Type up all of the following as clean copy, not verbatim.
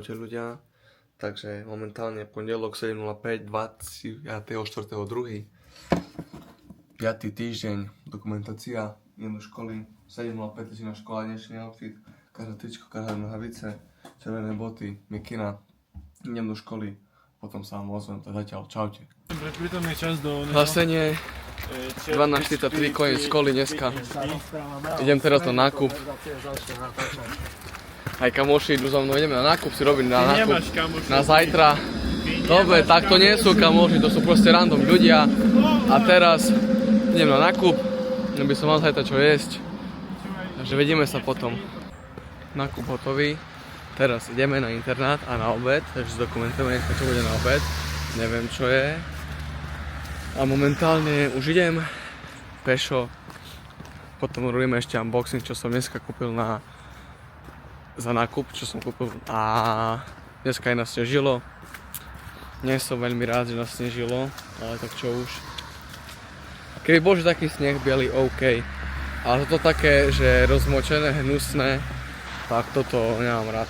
Čaute ľudia, takže momentálne pondelok 7.05, 24.2. 5. týždeň, dokumentácia, idem do školy, 7.05, na škola, dnešný outfit, každá tričko, každá nohavice, červené boty, mikina, idem do školy, potom sa vám ozvem, tak zatiaľ, čaute. Hlasenie 12.43, koniec školy dneska, idem teraz na nákup. Aj kamoši idú za mnou, ideme na nákup, si robiť na nákup na zajtra. Dobre, tak to nie sú kamoši, to sú proste random ľudia. A teraz idem na nákup, aby som mal zajtra čo jesť. Takže vidíme sa potom. Nákup hotový. Teraz ideme na internát a na obed, takže zdokumentujeme dneska, čo bude na obed. Neviem čo je. A momentálne už idem pešo. Potom robíme ešte unboxing, čo som dneska kúpil za nákup, čo som kúpil, a dneska aj nasnežilo. Nie som veľmi rád, že nasnežilo, ale tak čo už. Keby bol že taký sneh biely, OK. Ale toto také, že rozmočené, hnusné, tak toto nemám rád.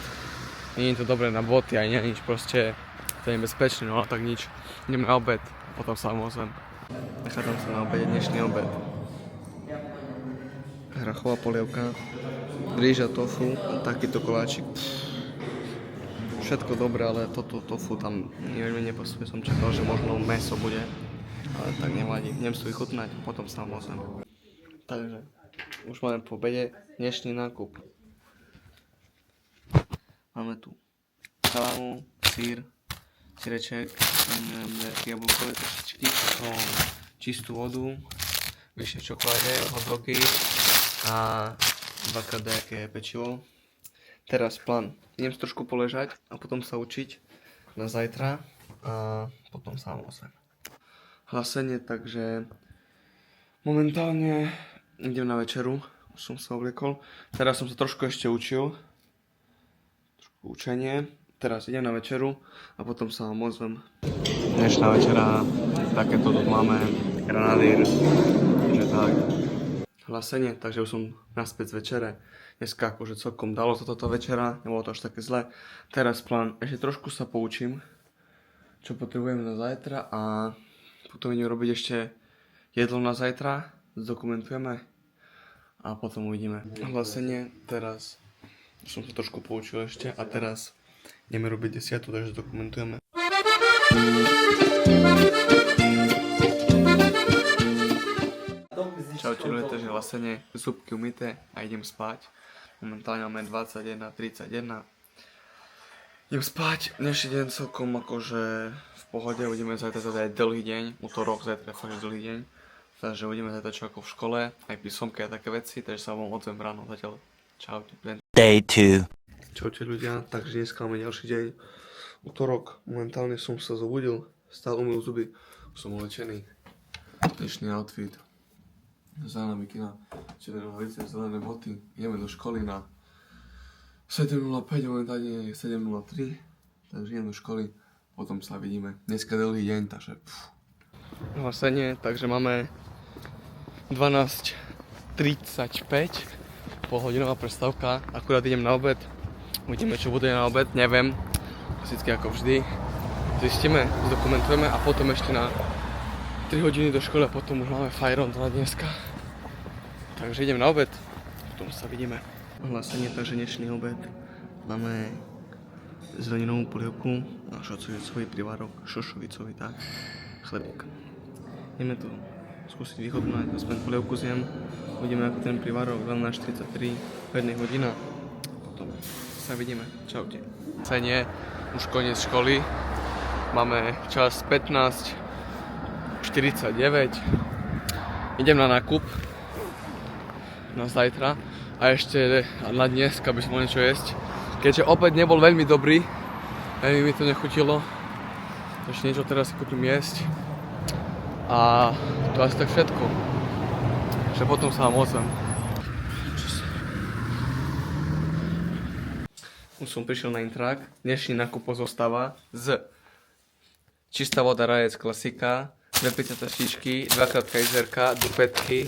Nie je to dobré na boty, aj nie nič, proste to je nebezpečné, no ale tak nič. Idem na obed, potom sa ozvem. Nachádzam sa na obede, dnešný obed. Hrachová polievka, rýža, tofu, takýto koláčik. Všetko dobré, ale toto tofu tam veľmi nepasuje. Som čakal, že možno mäso bude, ale tak nevadí. Idem si vychutnať, potom sa ozvem. Takže, už máme po obede dnešný nákup. Máme tu salámu, sír, síreček, jablkové trošičky, čistú vodu, vyššie čokoláde, hotdogy a dvakrát nejaké pečivo. Teraz plán. Idem si trošku poležať a potom sa učiť na zajtra a potom sa vám ozvem. Hlasenie, takže momentálne idem na večeru. Už som sa obliekol. Teraz som sa trošku ešte učil. Trošku učenie. Teraz idem na večeru a potom sa vám ozvem. Dnešná večera, takéto tu máme, granadír, že tak. Hlasenie, takže už som naspäť z večere. Dneska akože celkom dalo sa toto večera, nebolo to až také zle. Teraz plán, ešte trošku sa poučím, čo potrebujeme na zajtra a potom idem robiť ešte jedlo na zajtra, zdokumentujeme a potom uvidíme. Hlasenie, teraz som sa trošku poučil ešte a teraz ideme robiť 10, takže zdokumentujeme. Čaute ľudia, takže hlasenie, zubky umyté a idem spať. Momentálne máme 21:31. Idem spať, dnešný deň celkom akože v pohode, uvidíme zajtra aj dlhý deň, útorok, zajtra fakt dlhý deň. Takže uvidíme zajtra čo ako v škole, aj písomky a také veci, takže sa vám odzvem ráno zatiaľ. Čaute. Day 2. Čaute ľudia, takže dneska máme ďalší deň. Útorok, momentálne som sa zobudil, stále umyl zuby, som ulečený. Dnešný outfit. Zelená mikina, červené nohavice, zelené boty. Ideme do školy na 7.05, momentálne je 7.03, takže idem do školy, potom sa vidíme. Dneska dlhý deň, takže hlasenie, takže máme 12:35, polhodinová prestávka, akurát idem na obed. Uvidíme, čo bude na obed, neviem, klasicky ako vždy. Zistíme, zdokumentujeme a potom ešte na 3 hodiny do školy a potom už máme fajron na dneska. Takže idem na obed, potom sa vidíme. Hlasenie, takže dnešný obed. Máme zeleninovú polievku a šošovicový privárok, šošovicový, tak, chlebík. Ideme to skúsiť vychutnať, aspoň polievku zjem. Uvidíme ako ten privárok, 12:43, 1 hodina. Potom sa vidíme, čaute. Hlasenie, už koniec školy. Máme čas 15:49. Idem na nákup na zajtra a ešte na dnes, aby som mohol niečo jesť. Keďže obed nebol veľmi dobrý, veľmi mi to nechutilo, ešte niečo teraz si kúpim jesť a to asi tak všetko. Takže potom sa vám ozvem. Už som prišiel na Intrak. Dnešný nákup pozostáva z čistá voda Rajec klasika, 2 picate štičky, 2x kajzerka, dupetky,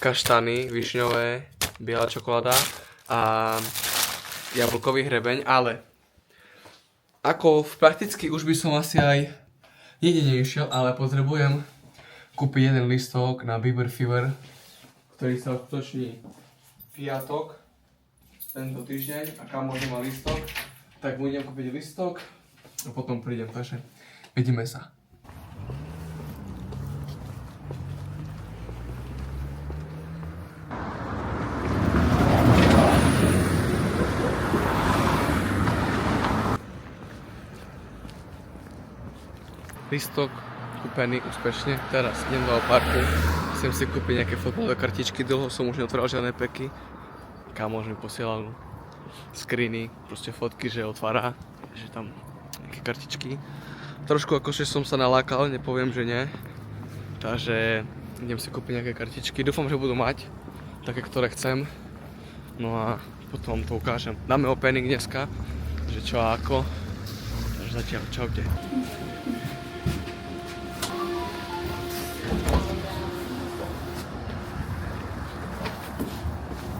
kaštany, višňové, biela čokoláda a jablkový hrebeň, ale Ako prakticky už by som asi aj nikde neišiel, ale potrebujem kúpiť jeden listok na Bieber Fever, ktorý sa uskutoční piatok tento týždeň a kamož má listok, tak budem kúpiť listok a potom prídem, takže vidíme sa. Listok kúpený úspešne, teraz idem do parku, chcem si kúpiť nejaké fotbalové kartičky, dlho som už neotváral žiadne peky. Kamož mi posielal screeny, proste fotky, že otvára, že tam nejaké kartičky. Trošku akože som sa nalákal, nepoviem, že nie. Takže idem si kúpiť nejaké kartičky, dúfam, že budú mať také, ktoré chcem. No a potom to ukážem. Dáme opening dneska, že čo a ako. Takže zatiaľ, čaute.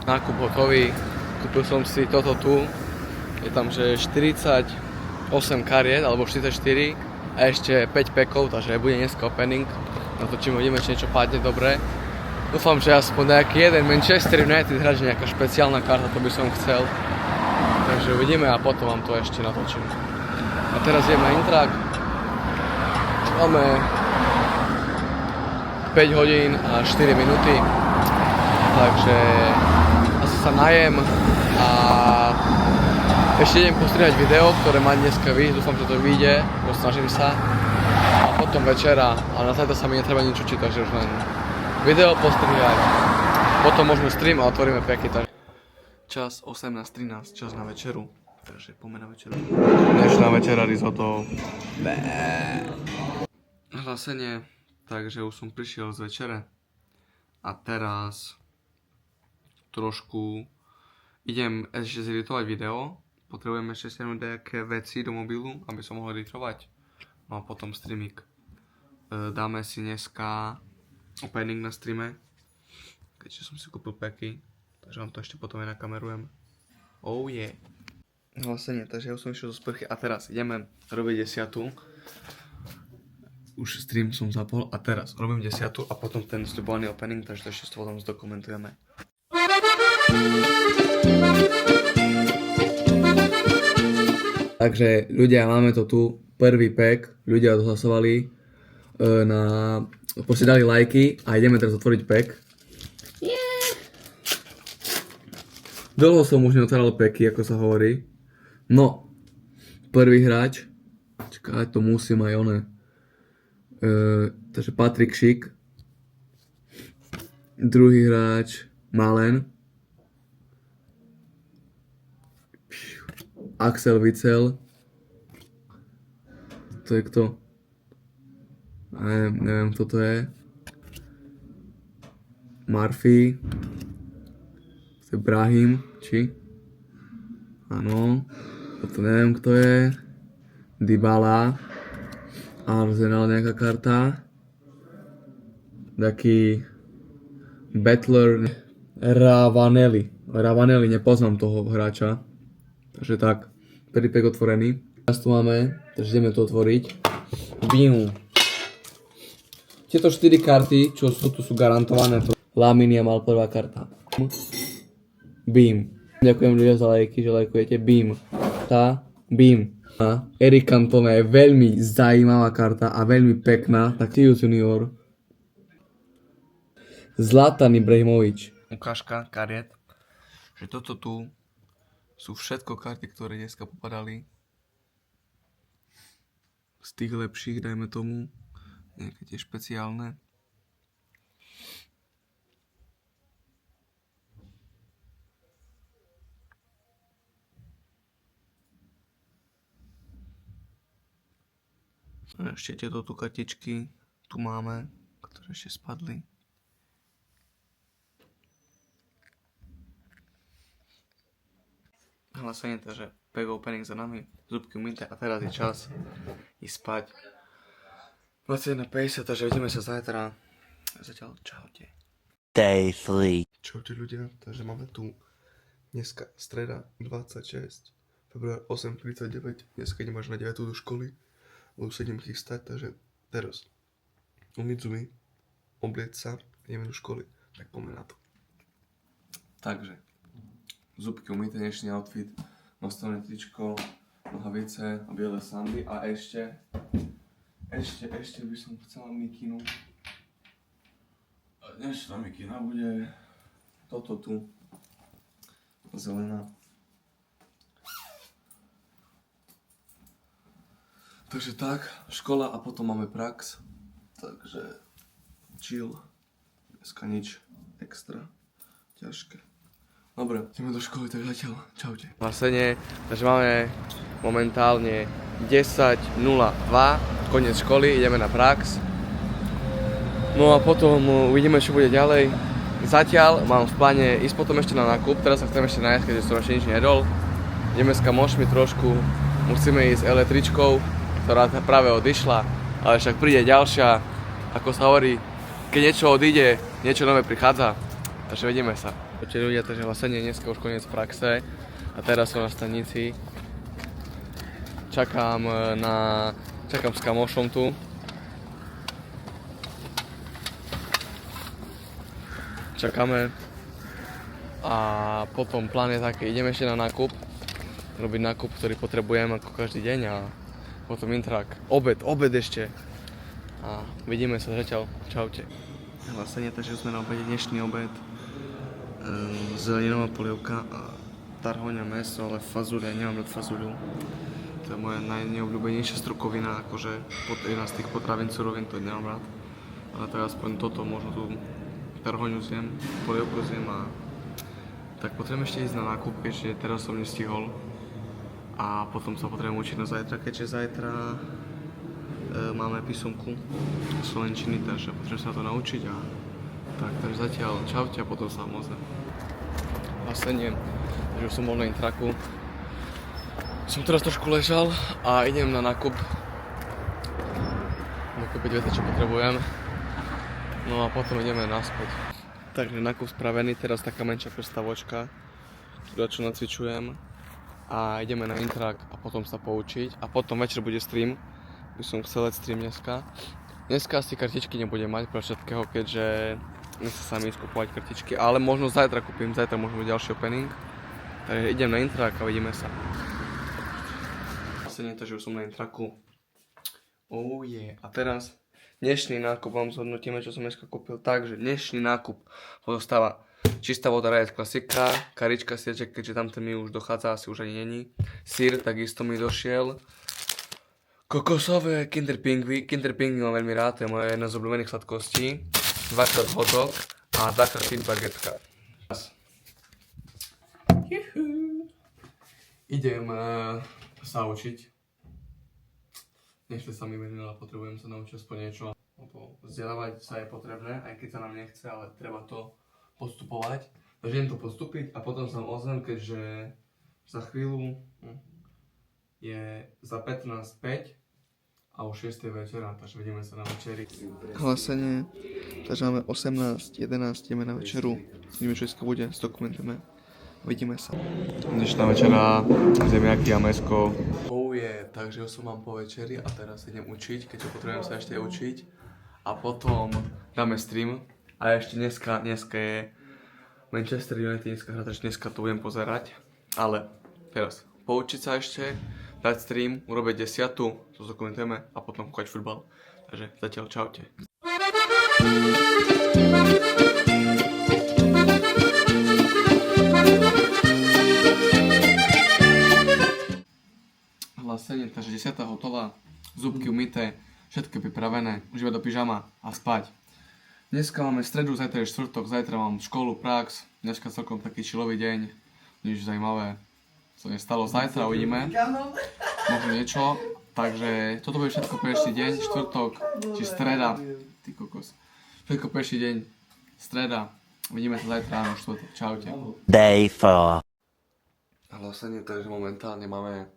Nákup hotový, kúpil som si toto tu, je tam že 48 kariet alebo 44 a ešte 5 pekov, takže bude dneska opening, natočím, uvidíme, či niečo padne dobre. Dúfam, že aspoň nejaký jeden Manchester United hráč, nejaká špeciálna karta, to by som chcel, takže uvidíme a potom vám to ešte natočím. A teraz idem na Intrak, máme 5 hodín a 4 minúty, takže asi sa najem a ešte idem postrihať video, ktoré má dneska vyjsť, dúfam, že to vyjde, posnažím sa a potom večera, ale na zajtra sa mi netreba nič učiť, takže už len video postrihať, potom možno stream a otvoríme peky. Čas 18:13, čas na večeru, takže poďme na večeru. Dnešná večera risotto. Hlásenie, takže už som prišiel z večere a teraz trošku idem ešte zeditovať video, potrebujem ešte stiahnuť nejaké veci do mobilu, aby som mohol editovať, no a potom streaming. Dáme si dneska opening na streame, keďže som si kúpil peky, takže vám to ešte potom aj nakamerujem. Oh yeah. Hlasenie, takže ja som išiel zo sprchy a teraz ideme robiť 10. Už stream som zapol a teraz robím 10 a potom ten sľubovaný opening, takže to ešte potom zdokumentujeme. Takže ľudia, máme to tu, prvý pack, ľudia odhlasovali proste dali lajky a ideme teraz otvoriť pack. Yeah. Dlho som už neotváral packy, ako sa hovorí. No, prvý hráč, čakaj, to musím aj oné. Takže Patrik Šik. Druhý hráč Malen. Axel Witsel. To je kto? Neviem kto to je. Murphy. To je Brahim, či? Áno. To neviem kto je. Dybala. Arsenal nejaká karta. Taký Battler Ravanelli. Ravanelli, nepoznám toho hráča. Takže tak, prvý pack otvorený. Teraz tu máme, takže ideme to otvoriť. Bím. Tieto 4 karty, čo sú tu, sú garantované. Laminia mal prvá karta. Bím. Ďakujem ľudia za lajky, že lajkujete. Bím. Bím. A Erik Cantona je veľmi zaujímavá karta a veľmi pekná. Tak Tius Junior. Zlatan Ibrahimovič. Ukážka kariet. Že toto tu sú všetko karty, ktoré dneska popadali. Z tých lepších, dajme tomu. Nejaké tie špeciálne. A ešte tieto tu kartičky tu máme, ktoré ešte spadli. Hlasenie, takže pack opening za nami, zubky umyté a teraz je čas ísť spať. 21:50, takže vidíme sa zajtra. Zatiaľ čaute. Day 3. Čaute ľudia, takže máme tu dneska streda 26. február 8:39, dneska idem až na 9 do školy, lebo sa idem chystať, takže teraz umyť zuby, oblieť sa, ideme do školy, tak poďme na to. Takže, zubky umyté, dnešný outfit, nastavené tričko, nohavice a biele sandy a ešte by som chcela mikinu. A dnešná mikina bude toto tu, zelená. Takže tak, škola a potom máme prax, takže chill, dneska nič extra ťažké. Dobre, ideme do školy, tak zatiaľ, čaute. Vlastne, takže máme momentálne 10:02, koniec školy, ideme na prax. No a potom uvidíme, čo bude ďalej. Zatiaľ mám v pláne ísť potom ešte na nákup, teraz sa chcem ešte nájsť, keďže som ešte nič nedol. Ideme s kamošmi trošku, musíme ísť električkou, ktorá práve odišla, ale však príde ďalšia, ako sa hovorí, keď niečo odíde, niečo nové prichádza, takže vidíme sa. Počkej ľudia, takže vlastne dneska už koniec praxe a teraz som na stanici. Čakám s kamošom tu. Čakáme a potom plán je taký, ideme ešte na nákup, robiť nákup, ktorý potrebujem ako každý deň a potom intrak, obed ešte a vidíme sa zatiaľ, čaute. Vlastne takže sme na obede, dnešný obed, zeleninová polievka a tarhoňa meso, ale fazuľa, ja nemám rád fazuľu. To je moja najneobľúbenejšia strukovina, akože jedna z tých potravín, surovín, to nemám rád. Ale tak aspoň toto, možno tu tarhoňu zjem, polievku zjem a tak potrebujem ešte ísť na nákup, keďže teraz som nestihol. A potom sa potrebujem učiť na zajtra, keďže zajtra máme písomku slovenčiny, takže potrebujem sa na to naučiť a tak, takže zatiaľ čaute a potom sa ozvem. Vlastne nie, takže už som bol na intraku. Som teraz trošku ležal a idem na nákup. Nakúpiť veci, čo potrebujem. No a potom ideme naspäť. Takže nákup spravený, teraz taká menšia prestavočka, čo nacvičujem. A ideme na intrak a potom sa poučiť. A potom večer bude stream. By som chcel stream dneska. Dneska asi kartičky nebudem mať pre všetkého, keďže nechcem sa mi ísť kupovať kartičky. Ale možno zajtra kúpim, zajtra možno bude ďalší opening. Takže idem na intrak a vidíme sa. Vlastne nie to, že už som na intraku. Oh yeah. A teraz dnešný nákup vám zhodnotíme, čo som dneska kúpil. Takže dnešný nákup pozostáva čistá voda Riot klasika, karička sírček, keďže tamten mi už dochádza, asi už ani není. Sír takisto mi došiel. Kokosové Kinder Pingvy mám veľmi rád, to je moja jedna z obľúbených sladkostí. 2x hotdog a 2x fit bagetka. Idem sa učiť. Nechce sa mi veľa, potrebujem sa naučiť aspoň niečo. Vzdelávať sa je potrebné, aj keď sa nám nechce, ale treba to postupovať. Takže idem to postúpiť a potom sa ozvem, keďže za chvíľu je za 15:05 a už 6. večera, takže vidíme sa na večeri. Hlasenie, takže máme 18:11, ideme na večeru. Vidíme, čo dneska bude, zdokumentujeme. Vidíme sa. Dnešná večera, zemiaky a mäsko. Takže som mám po večeri a teraz idem učiť, keďže potrebujem sa ešte učiť. A potom dáme stream. A ešte dneska je Manchester United dneska hra, takže dneska to budem pozerať. Ale teraz poučiť sa ešte, dať stream, urobiť 10, to zdokumentujeme a potom kúkať futbal. Takže zatiaľ čaute. Hlasenie, takže 10 hotová, zubky umyté, všetko pripravené, už iba do pyžama a spať. Dneska máme stredu, zajtra je štvrtok, zajtra mám školu, prax, dneska celkom taký chillový deň, nič zaujímavé sa nestalo, zajtra uvidíme, možno niečo, takže toto bude všetko prejší deň, štvrtok, či streda, ty kokos, všetko prejší deň, streda, vidíme sa zajtra ráno, štvrtok, čaute. Day 4. Hlasenie, takže momentálne máme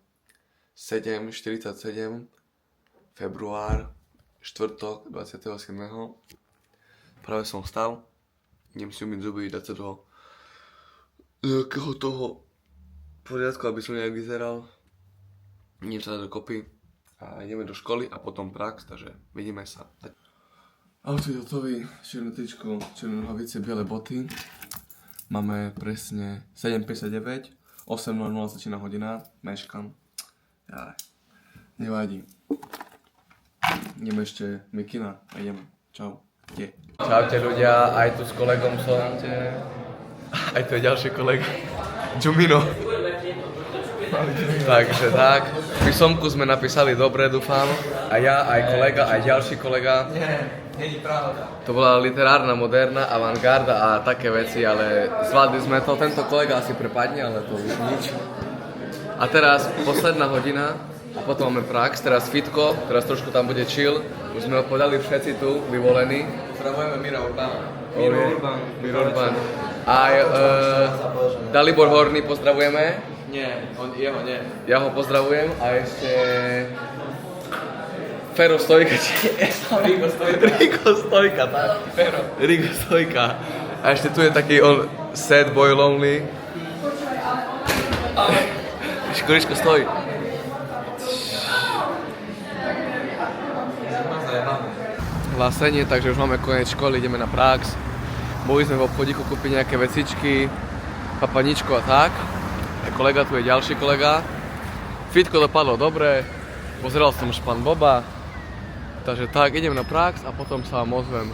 7:47, február, štvrtok, 27. Práve som vstal, idem si umyť zuby, dať sa do nejakého toho poriadku, aby som nejak vyzeral. Idem sa dať dokopy a ideme do školy a potom prax, takže vidíme sa. Outfit hotový, černé tričko, černé nohavice, biele boty. Máme presne 7:59, 8:00 začína hodina, meškam. Ja, nevadí. Ideme ešte mikina a ideme. Čau. Čaute ľudia, aj tu s kolegom som. Aj tu je ďalší kolega. Džumino. Takže tak, v písomku sme napísali dobre, dúfam. A ja, aj kolega, aj ďalší kolega. Není pravda. To bola literárna, moderná, avantgarda a také veci, ale zvládli sme to. Tento kolega asi prepadne, ale to už nič. A teraz posledná hodina a potom máme prax, teraz fitko, teraz trošku tam bude chill. Už sme ho podali všetci tu, vyvolení. Pozdravujeme Mira Urbana. Miro Urban. Aj Dalibor Horný pozdravujeme. Nie, jeho nie. Ja ho pozdravujem a ešte Fero Stojka, Rigo Stojka, tak. Rigo Stojka. A ešte tu je taký on sad boy lonely. Škoričko stoj. Hlasenie, takže už máme koniec školy, ideme na prax. Boli sme v obchodíku kúpiť nejaké vecičky, papaničko a tak. A kolega tu je ďalší kolega. Fitko dopadlo dobre, pozeral som Špan Boba. Takže tak, idem na prax a potom sa vám ozvem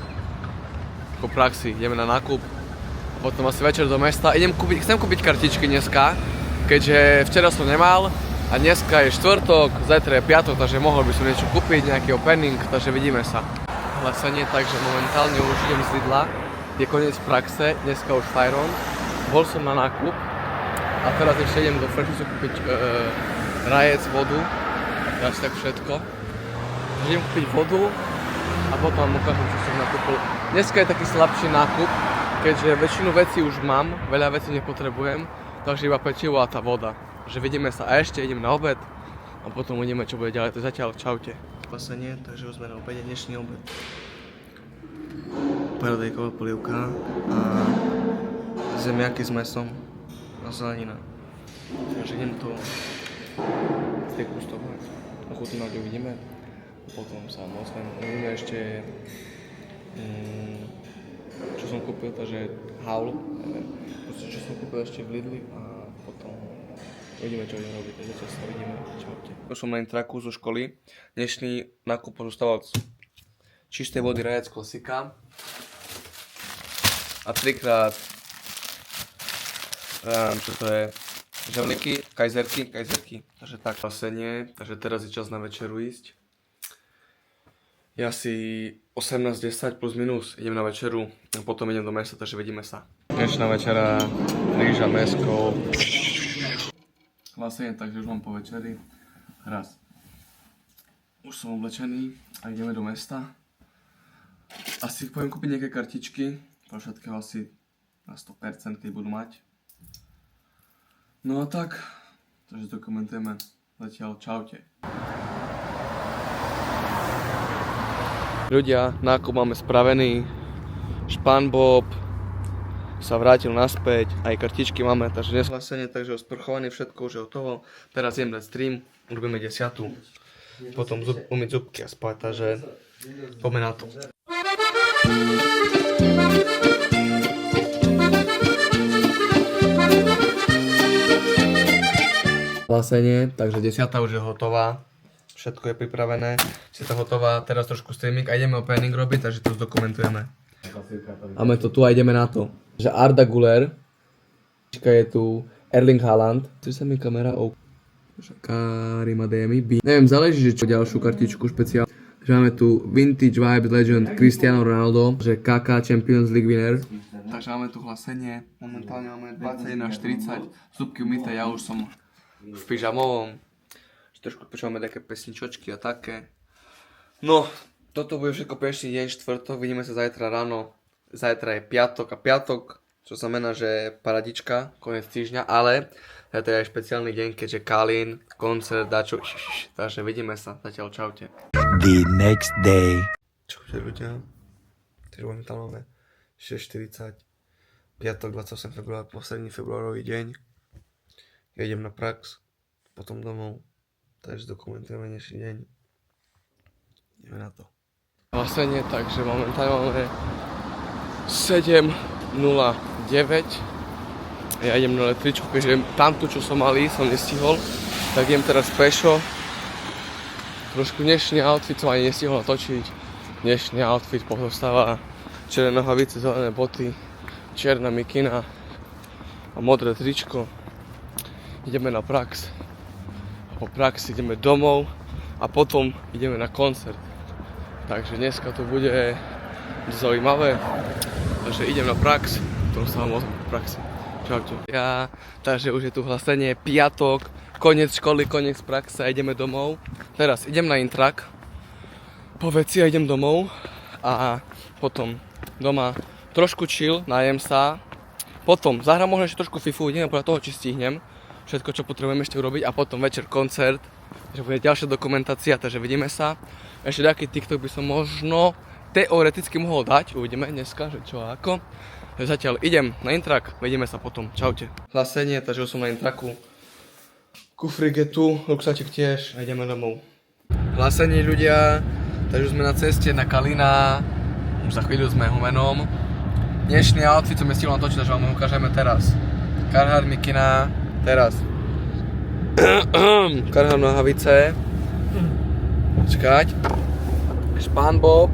po praxi. Ideme na nákup a potom asi večer do mesta. Chcem kúpiť kartičky dneska, keďže včera som nemal a dneska je štvrtok, zajtra je piatok, takže mohol by som niečo kúpiť, nejaký opening, takže vidíme sa. Hlasenie, takže momentálne už idem z Lidla, je koniec praxe, dneska už Fajron. Bol som na nákup a teraz ešte idem do Freshisu kúpiť rajec, vodu, asi tak všetko. Idem kúpiť vodu a potom vám ukážem, čo som nakúpil. Dneska je taký slabší nákup, keďže väčšinu vecí už mám, veľa vecí nepotrebujem, takže iba pečivo a tá voda. Že vidíme sa a ešte idem na obed a potom uvidíme, čo bude ďalej. To zatiaľ čaute. Spasenie, takže už sme na obede, dnešný obed. Paradajková polievka a zemiaky s mesom a zelenina. Takže idem to degustovať. Ochutnať uvidíme. Potom sa ozvem. Uvidíme ešte čo som kúpil, takže haul. Čo som kúpil ešte v Lidli a potom uvidíme, čo idem robiť. Takže sa uvidíme. Čaute. Som na intraku zo školy. Dnešný nákup pozostával z čistej vody rajec klasika a 3-krát čo to je, žavliky, kajzerky. Takže tak hlasenie, takže teraz je čas na večeru ísť. Je asi 18:10 plus minus, idem na večeru a potom idem do mesta, takže vidíme sa. Dnešná večera, rýža, mäsko. Hlasenie, takže už mám po večeri. Raz. Už som oblečený a ideme do mesta. Asi poviem kúpiť nejaké kartičky, pro všetkého asi na 100%, keď budú mať. No a tak, takže to komentujeme. Zatiaľ čaute. Ľudia, nákup máme spravený. Špan Bob sa vrátil naspäť, aj kartičky máme, takže dnes hlasenie, takže osprchované všetko už je hotovo. Teraz idem dať stream, urobíme 10. Potom umyť zubky a spať, takže poďme na to. Hlasenie, takže 10. už je hotová. Všetko je pripravené, je to hotová, teraz trošku streaming a ideme opening robiť, takže to zdokumentujeme. Máme to tu a ideme na to. Že Arda Güler, je tu Erling Haaland, tu sa mi kamera Karim Adeyemi, neviem, záleží, že čo ďalšiu kartičku špeciál. Že máme tu Vintage Vibes Legend Cristiano Ronaldo, že KK Champions League winner. Takže máme tu hlasenie, momentálne máme 21:40, zubky umyté, ja už som v pyžamovom. Trošku počúvame také pesničočky a také. No, toto bude všetko pešný deň, štvrtok, vidíme sa zajtra ráno. Zajtra je piatok a piatok, čo znamená, že je paradička, koniec týždňa, ale to je aj špeciálny deň, keďže Kalín, koncert, dačo, takže vidíme sa, zatiaľ čaute. The next day. Čaute ľudia, takže momentálne máme 6:40, piatok 28. február, posledný februárový deň. Ja idem na prax, potom domov, takže dokumentujeme dnešný deň. Ideme na to. Vlastne, takže momentálne máme 7:09. Ja idem na električku, keďže tamtu, čo som mal ísť, som nestihol. Tak idem teraz pešo. Trošku dnešný outfit som ani nestihol natočiť. Dnešný outfit pozostáva červené nohavice, zelené boty, čierna mikina a modré tričko. Ideme na prax. Po praxi ideme domov a potom ideme na koncert. Takže dneska to bude zaujímavé. Takže idem na prax, potom sa vám ozvem po praxi. Čaute. Takže už je tu hlasenie, piatok, koniec školy, koniec praxe a ideme domov. Teraz idem na intrak, po veci a idem domov a potom doma trošku chill, najem sa. Potom zahrám možno ešte trošku fifu, ideme podľa toho, či stihnem všetko, čo potrebujem ešte urobiť a potom večer koncert, takže bude ďalšia dokumentácia, takže vidíme sa. Ešte nejaký TikTok by som možno teoreticky mohol dať, uvidíme dneska, že čo a ako. Zatiaľ idem na intrak, vidíme sa potom, čaute. Hlasenie, takže už som na intraku. Kufrík je tu, ruksaček tiež a ideme domov. Hlasenie ľudia, takže už sme na ceste na Kalina, už za chvíľu sme Humenom. Dnešný outfit som nestihol natočiť, takže vám ho ukážeme teraz. Carhartt mikina, teraz. Carhartt nohavice. Počkať. Špán bob.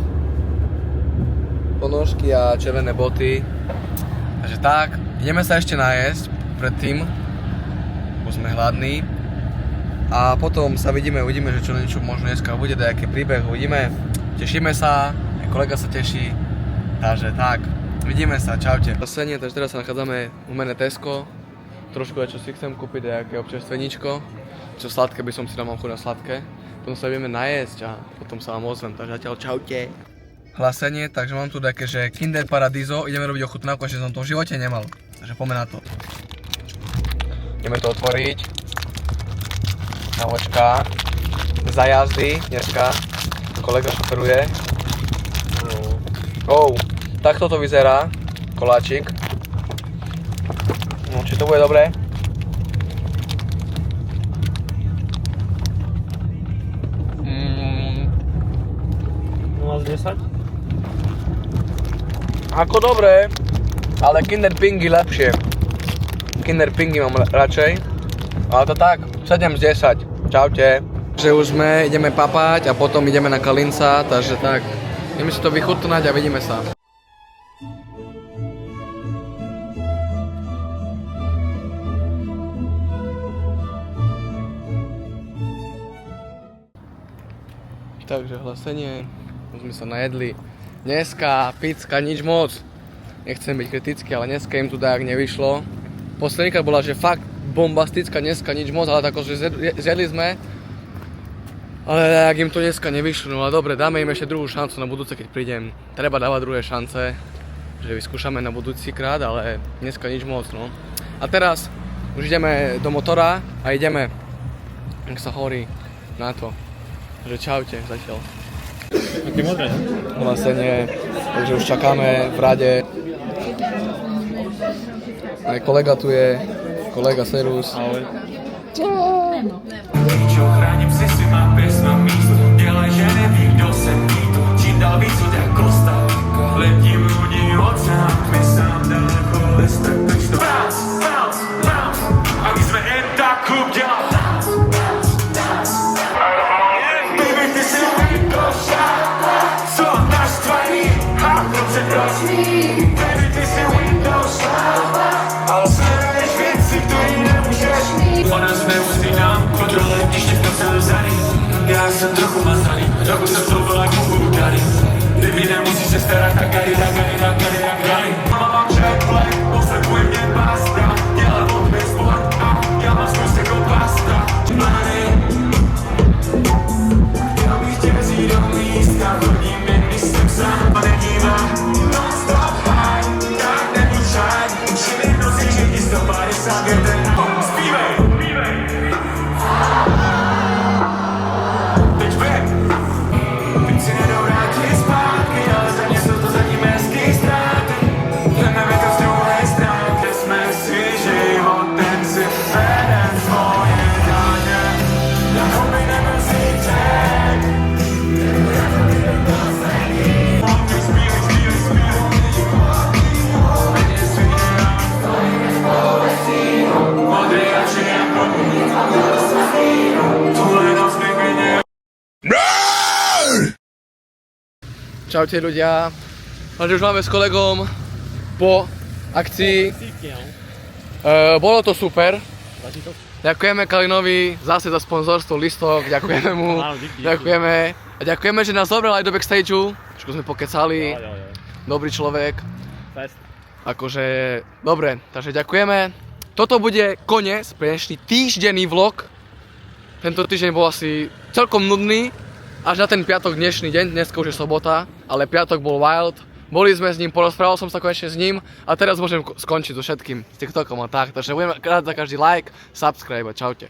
Ponožky a červené boty. Takže tak, ideme sa ešte najesť predtým, bo sme hladní. A potom sa uvidíme, že čo niečo možno dneska bude, nejaký príbeh, uvidíme. Tešíme sa, aj kolega sa teší. Takže tak, vidíme sa, čaute. Vlastne, takže teraz sa nachádzame u mene Tesco. Trošku čo si chcem kúpiť, nejaké občerstveníčko. Čo sladké by som si dal, mám chuť na sladké. Potom sa ideme najesť a potom sa vám ozvem, takže zatiaľ čaute. Hlasenie, takže mám tu také, že Kinder Paradiso, ideme robiť ochutnávku, ešte som to v živote nemal. Takže poďme na to. Ideme to otvoriť. Navočka. Za jazdy dneska. Kolega šoferuje. Takto to vyzerá. Koláčik. No, či to bude dobré? No, z 10? Ako dobré, ale Kinder Pingy lepšie. Kinder Pingy mám radšej. Ale to tak, 7 z 10. Čaute. Že už ideme papať a potom ideme na Kalinca, takže tak. Ideme si to vychutnať a vidíme sa. Takže hlasenie, už sme sa najedli. Dneska pizka nič moc. Nechcem byť kritický, ale dneska im tu dajak nevyšlo. Posledníkrát bola, že fakt bombastická, dneska nič moc, ale tako, že zjedli sme. Ale ak im to dneska nevyšlo, no ale dobre, dáme im ešte druhú šancu na budúce, keď prídem. Treba dávať druhé šance, že vyskúšame na budúci krát, ale dneska nič moc, no. A teraz už ideme do motora a ideme, ak sa hovorí, na to. Takže čaute zatiaľ. Také modré, ne? Hlasenie, takže už čakáme v rade. Aj kolega tu je, kolega Serus. Ahoj. Čo chránim si svýma písmami, dělaj, že neví, kdo jsem mýto. Čím dál víc od jako stavka, letím ľudí oceán, my sám daleko, lester, peč to bounce, bounce, bounce. A my sme jen tak klub dělal bounce, bounce, bounce. Baby, ty si Windows shot, co naštvaný, a koncentračný. Baby, ty si Windows shot, ale sleduješ věci, ktorý nemůžeš mít. Ona se nemusí nám kontrole, když tě v tom celé vzali. Já jsem trochu mazaný, trochu jsem to byl jako Bulgari. Kdyby nemusíš se starat, tak gari. Mama mám Jack Black, posleduje mě pasta. Dělám od mě sport a já mám spust jako pasta. Money. Chtěl bych tě vzít do místa, chodím jen, když jsem sám a nedívám. Non-stop high, tak nebuď shy. Všimni nosí, že ti 150 je ten home. Zpívej! Teď vím, teď si nedou vrátit zpátky, ale za mě jsou to zatím hezký strach. Čaute ľudia. Takže už máme s kolegom po akcii. Bolo to super. Ďakujeme Kalinovi zase za sponzorstvo listok, ďakujeme mu. Ďakujeme. A ďakujeme, že nás zobral aj do backstageu. Trošku sme pokecali. Dobrý človek. Akože, dobre, takže ďakujeme. Toto bude koniec pre dnešný týždenný vlog. Tento týždeň bol asi celkom nudný. Až na ten piatok dnešný deň, dneska už je sobota, ale piatok bol wild. Boli sme s ním, porozprával som sa konečne s ním a teraz môžem skončiť so všetkým, s TikTokom a tak. Takže budem rád za každý like, subscribe a čaute.